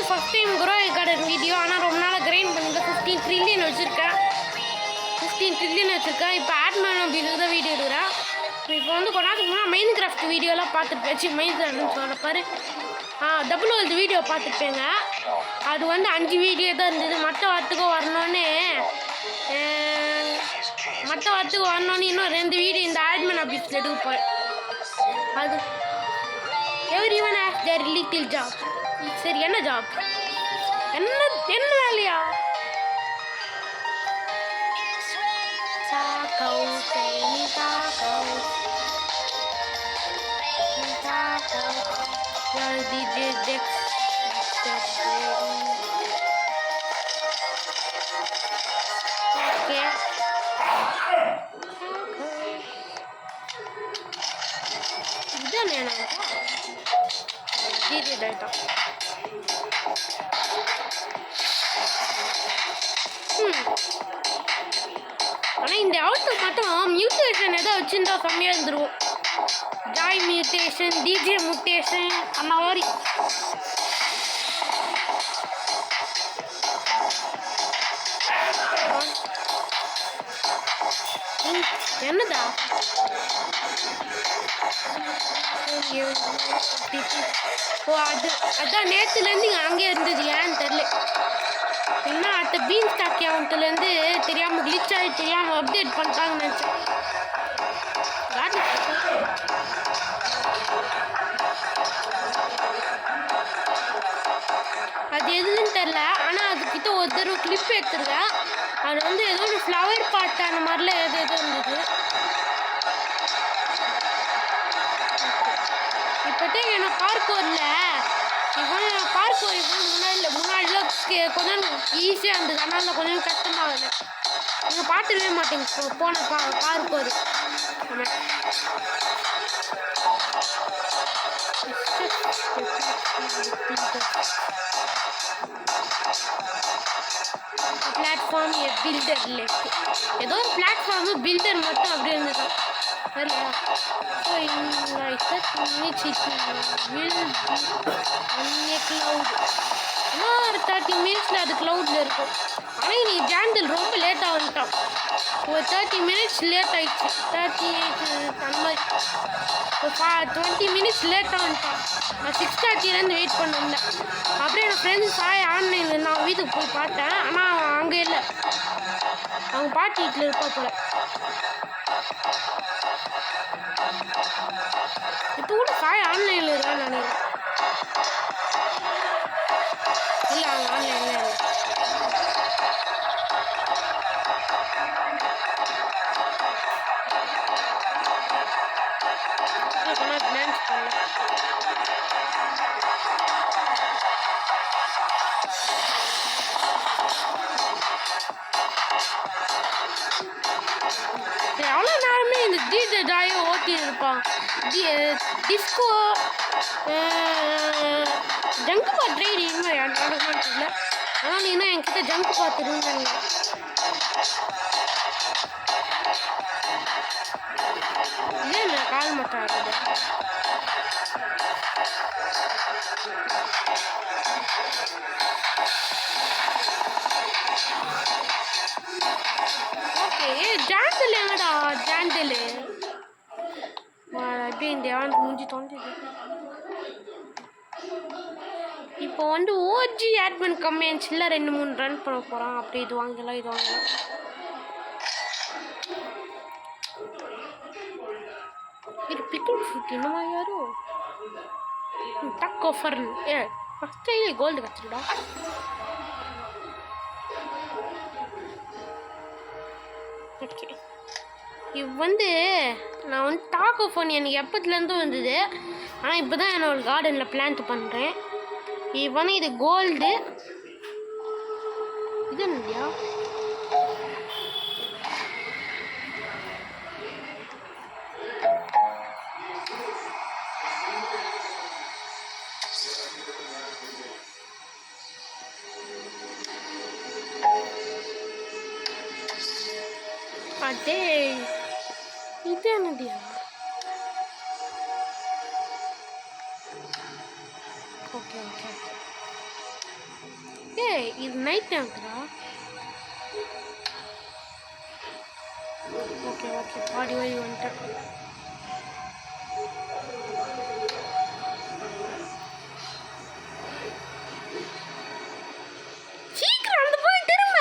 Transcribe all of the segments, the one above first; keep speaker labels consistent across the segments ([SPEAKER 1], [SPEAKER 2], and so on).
[SPEAKER 1] First time grow garden video. ஆனால் ரொம்ப நாளாக கிரைண்ட் பண்ணி 15 ட்ரில்லியன் வச்சுருக்கேன். 15 ட்ரில்லியன் வச்சுருக்கேன். இப்போ ஆட்மேன் அப்படின்னு தான் வீடியோ எடுக்கிறேன். இப்போ வந்து கொண்டாந்துக்கு முன்னாடி மைன் கிராஃப்ட் வீடியோலாம் பார்த்துட்டு வச்சு மைன் கிராஃப்ட்னு சொல்ல பாரு டபுள் வேர்ல்டு வீடியோ பார்த்துருப்பேங்க. அது வந்து 5 வீடியோ தான் இருந்தது. மற்ற வாரத்துக்கும் வரணுன்னு இன்னும் 2 வீடியோ இந்த ஆட்மேன் ஆஃபீஸில் எடுக்க போகிறேன். அது everyone has their little job. சரி, என்ன ஜாப்? என்ன வேலையா? ஆனால் இந்த அவுட்புட் மட்டும் மியூட்டேஷன் எதாவது வச்சுருந்தா கம்மியாக இருந்துருவோம். ஜாய் மியூட்டேஷன், டிஜே மியூட்டேஷன் அந்த மாதிரி. என்னதா அதான் நேற்றுலேருந்து அங்கே இருந்தது. ஏன்னு தெரில. என்ன அடுத்த பீன் ஸ்டாக் அக்கௌண்ட்லேருந்து தெரியாமல் கிளிச் ஆகி தெரியாமல் அப்டேட் பண்ணிட்டாங்கன்னு நினச்சேன். அது எதுன்னு தெரில. ஆனால் அதுக்கிட்ட ஒரு தடவை கிளிப் எடுத்துருக்கேன். அது வந்து ஏதோ ஒரு ஃப்ளவர் பாட்டு அந்த மாதிரிலாம் எது இருந்தது. இப்போட்டே எனக்கு பார்க்கோரில் முன்னாடிலாம் கொஞ்சம் ஈஸியாக இருந்தது. ஆனால் கொஞ்சம் கஷ்டமாகலை. நீங்கள் பார்த்துக்கவே மாட்டேங்க போன பார்க்கோரு. பிளாட்ஃபார்ம் பில்டர் லெஃப்ட் ஏதோ ஒரு பிளாட்ஃபார்மு பில்டர் மட்டும் அப்படியே இருந்தது. சரியா? ஸோ இன்னும் ஒரு 30 மினிட்ஸில் அது க்ளவுடில் இருக்கும். ஆனால் இன்னைக்கு ஜாண்டில் ரொம்ப லேட்டாக வந்துட்டான். ஒரு 30 மினிட்ஸ் லேட் ஆகிடுச்சு. 38 அந்த மாதிரி ஒரு 20 மினிட்ஸ் லேட்டாக வந்துட்டான். நான் 6:30 வெயிட் பண்ணிருந்தேன். அப்படியே என் ஃப்ரெண்ட்ஸ் ஆன்லைனில் நான் வீட்டுக்கு போய் பார்த்தேன். ஆனால் அவன் அங்கே இல்லை. அவங்க பாட்டி வீட்டில் இருப்பா போல. இப்போ கூட ஆன்லைனில் இருக்கான்னு நினைக்கிறேன். இல்லை, அவங்க ஆன்லைனில் இல்லை. டான்ஸ் பண்ணல. அவ்வளோ நேரமே இந்த டிஜே ஜாயை ஓட்டி இருப்பான். டிஸ்கோ ஜங்கு பாட்டு இன்னும் நடக்க தெரியல. ஆனால் இன்னும் என்கிட்ட ஜங்கு பார்த்துருந்தாங்க. ஏன் கால் மட்டும் ஆகுது? ஓகே, ஜாண்டில் எங்கடா? ஜாண்டில் அப்படியே இந்த ஆண்டு முடிஞ்சு தோன்றுது. இப்போ வந்து ஓஜி ஆட்மன் கம்மியாச்சுல 2-3 ரன் பண்ண போகிறான். அப்படி இது வாங்கலாம் இது வாங்கலாம். இது பிக்கிள் ஃப்ரூட் என்னமா யாரும் டக் ஆஃபர் ஃபஸ்ட் டைலே கோல்டு கற்றுடா. ஓகே, இது வந்து நான் வந்து டாக்கோ ஃபோன் எனக்கு எப்பத்துலேருந்து வந்தது. ஆனால் இப்போ தான் என்னோட கார்டனில் பிளான்ட் பண்ணுறேன். இது வந்து இது கோல்டு. இது என்னையா? அதே இது என்னடியா? ஓகே ஓகே ஏய் இது நைட் டைம்டா. ஓகே ஓகே பாடி வழி வந்துட்டேன். சீக்கிரம் அந்த பக்கம் திரும்ப,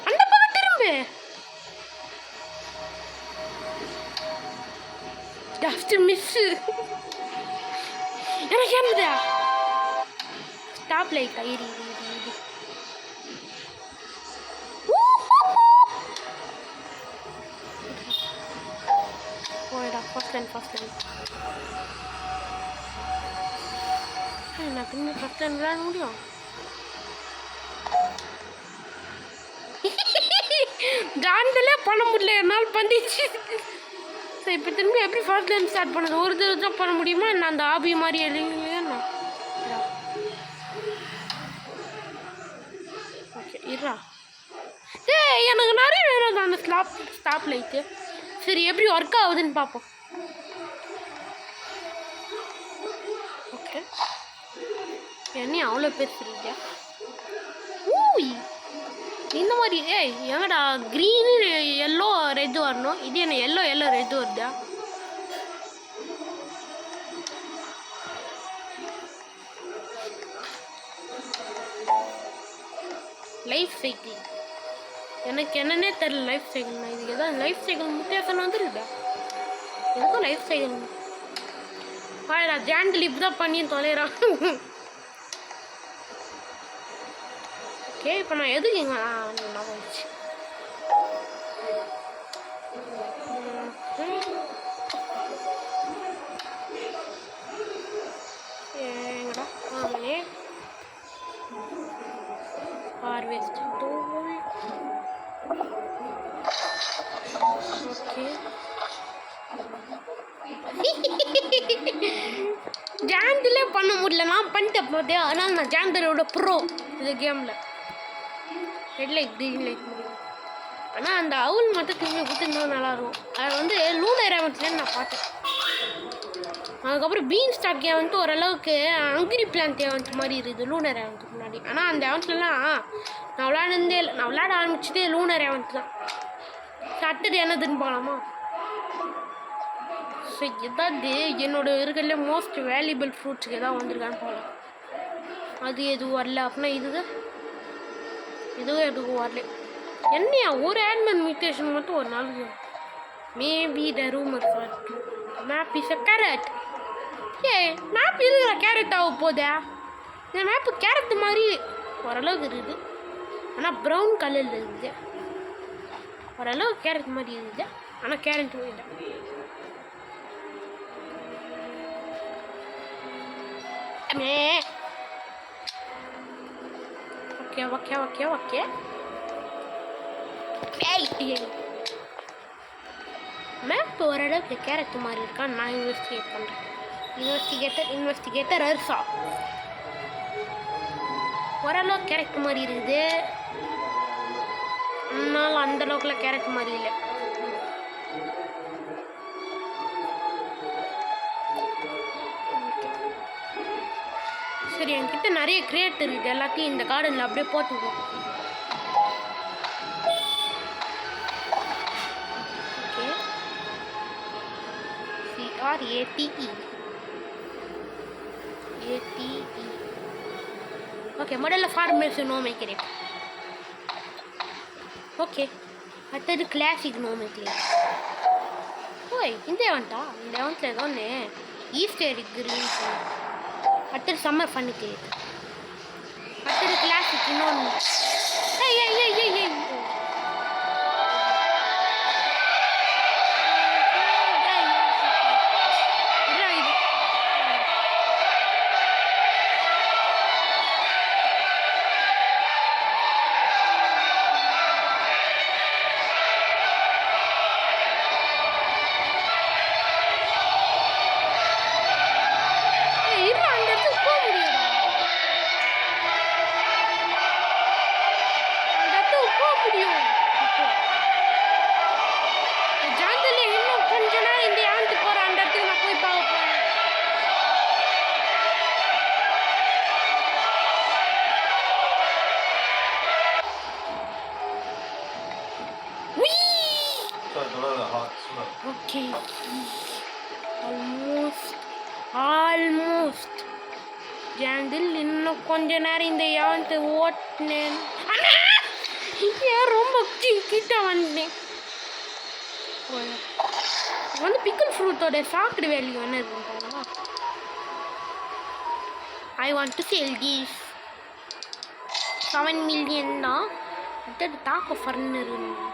[SPEAKER 1] அந்த பக்கம் திரும்ப. Just miss. எனக்கு என்னதா ஸ்டாப் லைட் ஐரி போய்டா. ஃபர்ஸ்ட் லைன் நான் பின்ன ஃபர்ஸ்ட் லைன் விளையாட முடியும். டான்ஸ்ல பண்ண முடியல, என்னால் பண்ணிச்சு. ஸோ இப்போ திரும்பி எப்படி ஃபர்ஸ்ட் லைன் ஸ்டார்ட் பண்ணுது? ஒரு தடவை தான் பண்ண முடியுமா? நான் அந்த ஆபி மாதிரி எழுதிங்களா? ஓகே இருடா. ஏய் எனக்கு நிறைய வேணும் அந்த ஸ்டாப் லைட்டு. சரி எப்படி ஒர்க் ஆகுதுன்னு பார்ப்போம். ஓகே என்ன அவ்வளோ பேசுறீங்க? ஊய் இந்த மாதிரி. ஏய் எங்கடா க்ரீனு எல்லோ ரெட் வரணும், இது என்ன எல்லோ ரெட் வருதா? லைஃப் சைக்கிள் எனக்கு என்னன்னே தெரியல. லைஃப் சைக்கிள்னா இதுக்கு எதாவது லைஃப் சைக்கிள் முத்தியாசம் வந்துருதா? எதுக்கும் லைஃப் சைக்கிள் பாடா. ஜாண்டில் இப்படி தான் பண்ணி தொலைறான். ஓகே இப்போ நான் எதுக்குங்க வந்துச்சு. ஏங்கடா ஆமனே ஹார்வெஸ்ட் டூல். ஓகே ஜாண்டிலே பண்ண முடியல, நான் பண்ணிட்டேன் போதே. அதனால் நான் ஜாண்டரோட ப்ரோ இந்த கேமில். ரெட் லைட் க்ரீன் லைட் முடியும். ஆனால் அந்த அவுல் மட்டும் திரும்பி கொடுத்துருந்தோம் நல்லாயிருக்கும். அதை வந்து லூனர் ஏவன்ட்லேருந்து நான் பார்த்தேன். அதுக்கப்புறம் பீன் ஸ்டாக் ஏவன்ட்டு ஓரளவுக்கு அங்கிரி பிளான்ட் ஏவன்ட் மாதிரி இருக்குது லூனர் ஏவன்ட்டுக்கு முன்னாடி. ஆனால் அந்த ஏவன்ட்லாம் நான் விளையாடுந்தே இல்லை. நான் விளையாட ஆரம்பிச்சதே லூனர் ஏவன்ட் தான். சட்டது என்னதுன்னு போகலாமா? ஸோ எதாவது என்னோட இருக்கிறதுல மோஸ்ட் வேல்யூபிள் ஃப்ரூட்ஸுக்கு எதாவது வந்திருக்கான்னு போகலாம். அது எதுவும் வரல அப்படின்னா இதுவும் எதுவும் வரல. என்னையா ஒரு ஆட்மன் மியூட்டேஷன் மட்டும் ஒரு நாளைக்கு. Maybe the rumour for map is a carrot. Map இருக்கிற கேரட் ஆக போதா? இந்த மேப்பு கேரட் மாதிரி ஓரளவுக்கு இருக்குது, ஆனால் ப்ரௌன் கலரில் இருக்குது. ஓரளவுக்கு கேரட் மாதிரி இருக்குது, ஆனால் கேரட்டும் இல்லை. Okay okay okay okay map ஓரளவுக்கு கேரட் மாதிரி இருக்கான்னு நான் இன்வெஸ்டிகேட் பண்ணுறேன். இன்வெஸ்டிகேட்டர் அர்சா ஓரளவு கேரட் மாதிரி இருக்குது, அதனால அந்தளவுக்குல கேரட் மாதிரி இல்லை. சரி என்கிட்ட நிறைய கிரேட் இருக்குது, எல்லாத்தையும் இந்த கார்டனில் அப்படியே போட்டுருவோம். ஓகே CRATE ஓகே முதல்ல ஃபார்மர்ஸ் நோ மேக்கிறேன். ஓகே அடுத்தது கிளாசிக் நோ மேக்கிறேன். ஓய் இந்த ஏவன்ட்டா? இந்த ஏவன்ட்டில் ஏதோ ஒன்று ஈஸ்டர் கிரீன். அடுத்தது சம்மர் பண்ணிக்கு. அடுத்தது கிளாசிக் இன்னொன்று. ஓகே, ஆல்மோஸ்ட் ஜாண்டில் இன்னும் கொஞ்ச நேரம் இந்த ஏவன்ட்டு ஓட்டினேன். ஏன் ரொம்ப கிட்ட வந்துட்டேன். வந்து பிக்கல் ஃப்ரூட்டோட சாப்பிட வேல்யூ என்ன இருக்குன்னு I want to sale these 7 million தான். அடுத்தது டாக் ஆஃபர்னு இருக்கு.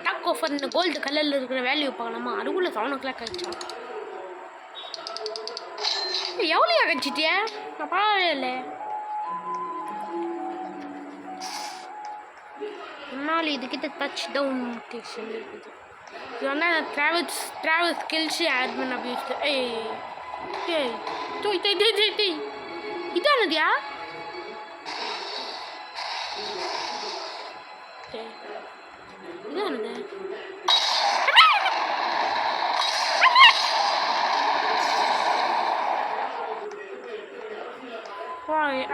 [SPEAKER 1] டாக் ஆஃபர்னு கோல்டு கலரில் இருக்கிற வேல்யூ பார்க்கலாமா? அதுக்குள்ளே 7 o'clock ஆகிடுச்சா? எவ்வளோ ஆகிடுச்சிட்டியா? நான் பார்க்கவே இல்லை. முன்னாள் இதுக்கிட்ட டச் டவுன் ஸ்டேஷன் இருக்குது. இது வந்து ட்ராவல்ஸ் ஸ்கில்ஸ் ஆட்மின் அபியூஸ். இதானதியா? இதானது?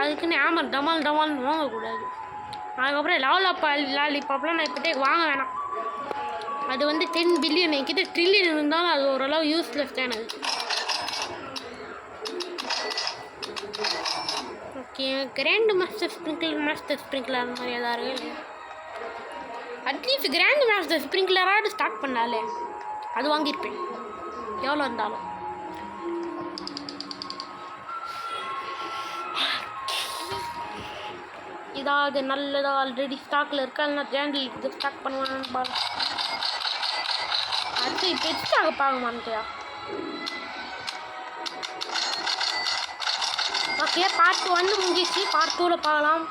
[SPEAKER 1] அதுக்குன்னு ஆமர் டமால் டமால்னு வாங்கக்கூடாது. அதுக்கப்புறம் லாலிபாப்லாம் நான் இப்போதே வாங்க வேணாம். அது வந்து 10 பில்லியன் என்கிட்ட ட்ரில்லியன் இருந்தாலும் அது ஓரளவு யூஸ்லெஸ் தான் எனக்கு. ஓகே, கிராண்ட் மாஸ்டர் ஸ்ப்ரிங்க்லர் அந்த மாதிரி எதாவது இல்லை. அட்லீஸ்ட் கிராண்ட் மாஸ்டர் ஸ்ப்ரிங்க்லராக ஸ்டார்ட் பண்ணாலே அது வாங்கியிருப்பேன் எவ்வளோ இருந்தாலும். இதாவது நல்லதாக ஆல்ரெடி ஸ்டாக்கில் இருக்கா, இல்லைனா ஜாண்டில் இது ஸ்டாக் பண்ணுவான்னு பாரு. அடுத்து இப்போ எக்ஸ்ட்ராக பார்க்க மாட்டேயா? ஓகே, பார்ட் 1 முடிஞ்சிச்சு. பார்ட் 2ல் பார்க்கலாம்.